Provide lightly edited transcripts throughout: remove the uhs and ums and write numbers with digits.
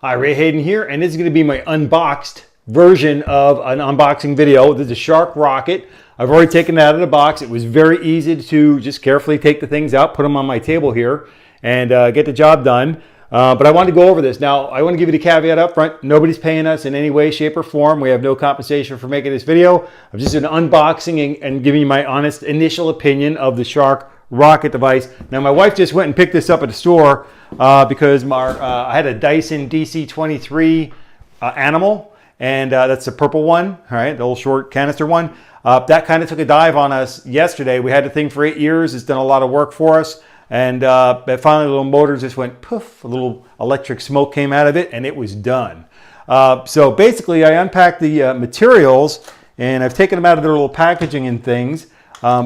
Hi, Ray Hayden here, and this is going to be my unboxed version of an unboxing video. This is a Shark Rocket. I've already taken it out of the box. It was very easy to just carefully take the things out, put them on my table here, and get the job done. But I wanted to go over this. Now, I want to give you the caveat up front. Nobody's paying us in any way, shape, or form. We have no compensation for making this video. I'm just an unboxing and giving you my honest initial opinion of the Shark Rocket device. Now, my wife just went and picked this up at the store because I had a Dyson DC-23 Animal, and that's the purple one, all right, the little short canister one. That kind of took a dive on us yesterday. We had the thing for 8 years. It's done a lot of work for us. And finally, the little motor just went poof, a little electric smoke came out of it, and it was done. So basically, I unpacked the materials, and I've taken them out of their little packaging and things.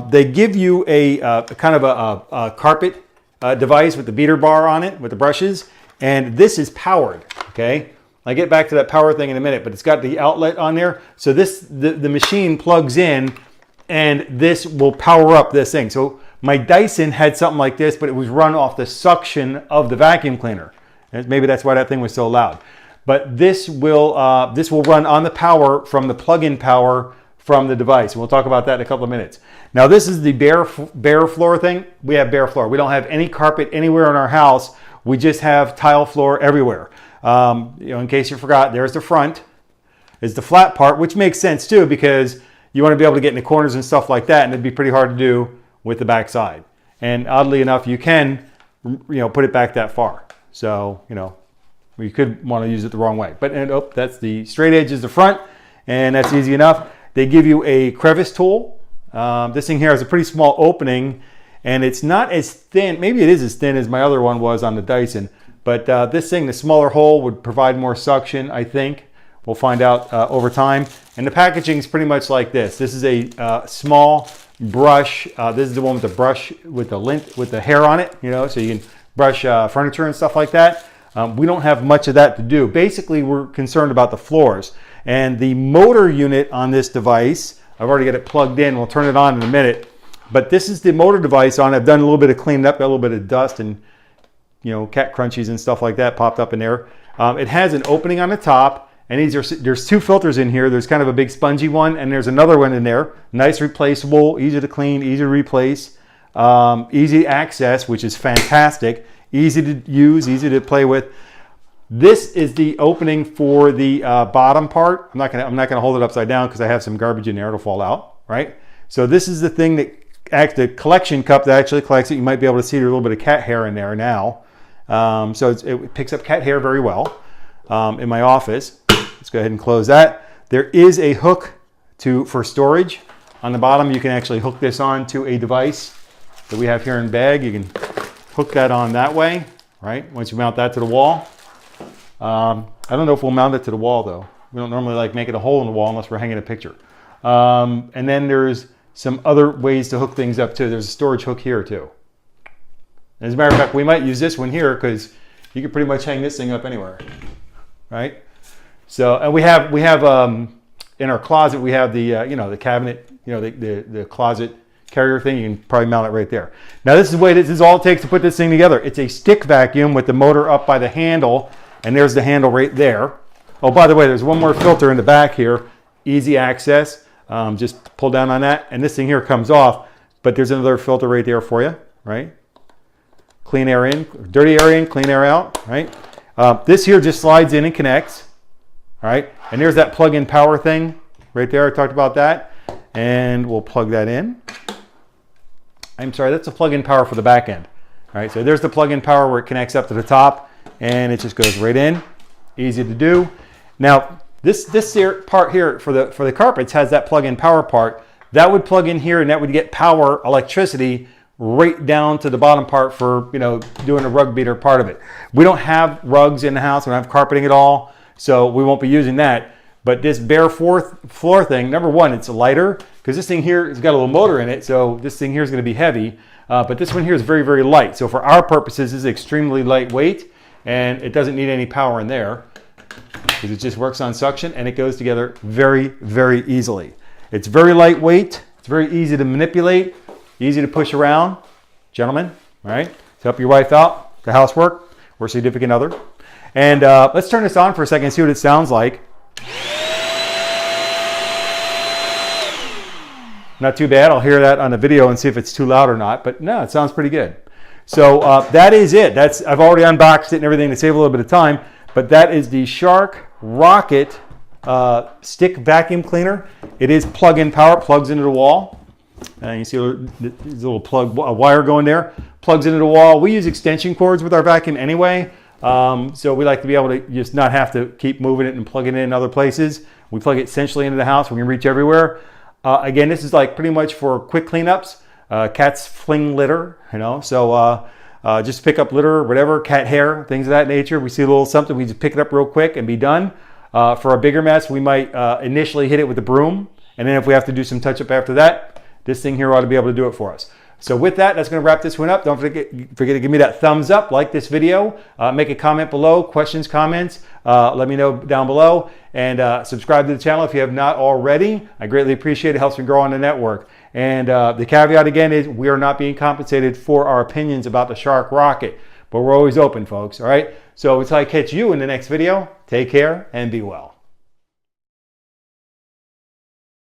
They give you a kind of a carpet device with the beater bar on it, with the brushes, and this is powered, okay? I'll get back to that power thing in a minute, but it's got the outlet on there. So the machine plugs in, and this will power up this thing. So my Dyson had something like this, but it was run off the suction of the vacuum cleaner. And maybe that's why that thing was so loud. But this will run on the power from the plug-in power from the device. And we'll talk about that in a couple of minutes. Now, this is the bare floor thing. We have bare floor. We don't have any carpet anywhere in our house. We just have tile floor everywhere. In case you forgot, there's the front. Is the flat part, which makes sense too, because you want to be able to get in the corners and stuff like that, and it'd be pretty hard to do with the back side. And oddly enough, you can, put it back that far. So, you could want to use it the wrong way. But that's the straight edge is the front, and that's easy enough. They give you a Crevice Tool. This thing here has a pretty small opening, and it's not as thin. Maybe it is as thin as my other one was on the Dyson. But this thing, the smaller hole would provide more suction, I think. We'll find out over time. And the packaging is pretty much like this. This is a small brush. This is the one with the brush with the lint, with the hair on it, so you can brush furniture and stuff like that. We don't have much of that to do. Basically, we're concerned about the floors. And the motor unit on this device, I've already got it plugged in. We'll turn it on in a minute. But this is the motor device on it. I've done a little bit of cleaning up, got a little bit of dust and cat crunchies and stuff like that popped up in there. It has an opening on the top, and there's two filters in here. There's kind of a big spongy one, and there's another one in there. Nice, replaceable, easy to clean, easy to replace, easy access, which is fantastic, easy to use, easy to play with. This is the opening for the bottom part. I'm not gonna hold it upside down because I have some garbage in there. It'll fall out, right? So this is the thing that the collection cup that actually collects it. You might be able to see there's a little bit of cat hair in there now. So it picks up cat hair very well in my office. Let's go ahead and close that. There is a hook for storage. On the bottom, you can actually hook this on to a device that we have here in bag. You can hook that on that way, right? Once you mount that to the wall. I don't know if we'll mount it to the wall though. We don't normally like making a hole in the wall unless we're hanging a picture. And then there's some other ways to hook things up too. There's a storage hook here too. As a matter of fact, we might use this one here because you can pretty much hang this thing up anywhere, right? So, and we have in our closet we have the the cabinet, the closet carrier thing. You can probably mount it right there. Now this is all it takes to put this thing together. It's a stick vacuum with the motor up by the handle, and there's the handle right there. Oh, by the way, there's one more filter in the back here, easy access. Just pull down on that, and this thing here comes off, but there's another filter right there for you, right? Clean air in, dirty air in, clean air out, right? This here just slides in and connects, all right? And there's that plug-in power thing right there. I talked about that, and we'll plug that in. I'm sorry, that's the plug-in power for the back end, all right? So there's the plug-in power where it connects up to the top, and it just goes right in, easy to do. Now, this part here for the carpets has that plug-in power part. That would plug in here, and that would get power, electricity, right down to the bottom part for doing a rug beater part of it. We don't have rugs in the house. We don't have carpeting at all, so we won't be using that. But this bare floor thing, number one, it's lighter because this thing here has got a little motor in it, so this thing here is going to be heavy. But this one here is very, very light. So for our purposes, this is extremely lightweight, and it doesn't need any power in there because it just works on suction, and it goes together very, very easily. It's very lightweight. It's very easy to manipulate, easy to push around. Gentlemen, all right? To help your wife out, the housework, or significant other. And let's turn this on for a second and see what it sounds like. Not too bad. I'll hear that on the video and see if it's too loud or not. But no, it sounds pretty good. So that is it. I've already unboxed it and everything to save a little bit of time. But that is the Shark Rocket stick vacuum cleaner. It is plug-in power. It plugs into the wall. You see there's a little wire going there. Plugs into the wall. We use extension cords with our vacuum anyway. So we like to be able to just not have to keep moving it and plugging it in other places. We plug it essentially into the house. We can reach everywhere. Again, this is like pretty much for quick cleanups. Cats fling litter, you know, so just pick up litter, whatever, cat hair, things of that nature. We see a little something, we just pick it up real quick and be done. For a bigger mess, we might initially hit it with a broom. And then if we have to do some touch up after that, this thing here ought to be able to do it for us. So with that, that's going to wrap this one up. Don't forget to give me that thumbs up, like this video, make a comment below, questions, comments, let me know down below, and subscribe to the channel if you have not already. I greatly appreciate it. It helps me grow on the network. And the caveat again is we are not being compensated for our opinions about the Shark Rocket, but we're always open, folks. All right. So until I catch you in the next video, take care and be well.